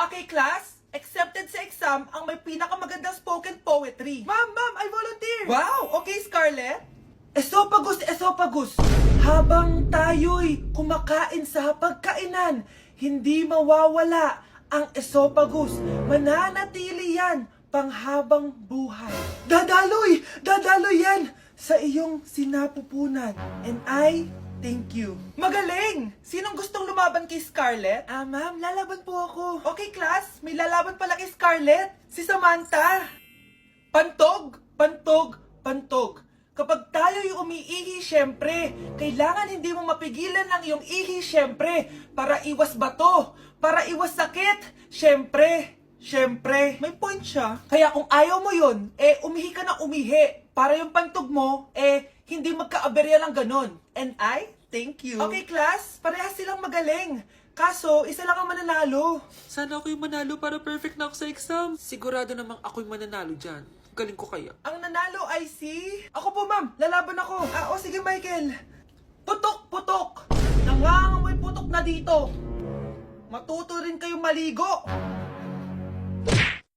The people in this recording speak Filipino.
Okay, class? Accepted sa exam ang may pinakamagandang spoken poetry. Ma'am, I volunteer! Wow! Okay, Scarlett? Esophagus, esophagus. Habang tayo'y kumakain sa pagkainan, hindi mawawala ang esophagus. Mananatili yan panghabang buhay. Dadaloy! Dadaloy yan sa iyong sinapupunan. And I thank you. Magaling! Sinong gustong lumaban kay Scarlett? Ma'am, lalaban po ako. Okay, class. May lalaban pala kay Scarlett. Si Samantha. Pantog, pantog, pantog. Kapag tayo'y umiihi, syempre, kailangan hindi mo mapigilan ang iyong ihi, syempre, para iwas bato, para iwas sakit, syempre, may point siya. Kaya kung ayaw mo yun, umihi ka na umihi, para yung pantog mo, hindi magkaaberya lang ganon. And I thank you. Okay, class, parehas silang magaling. Kaso, isa lang ang mananalo. Sana ako yung manalo para perfect na ako sa exam. Sigurado namang ako yung mananalo dyan. Galing ko kaya. Ang nanalo ay si... Ako po, ma'am. Lalaban ako. Sige, Michael. Putok, putok. Nangangamoy putok na dito. Matuto rin kayong maligo.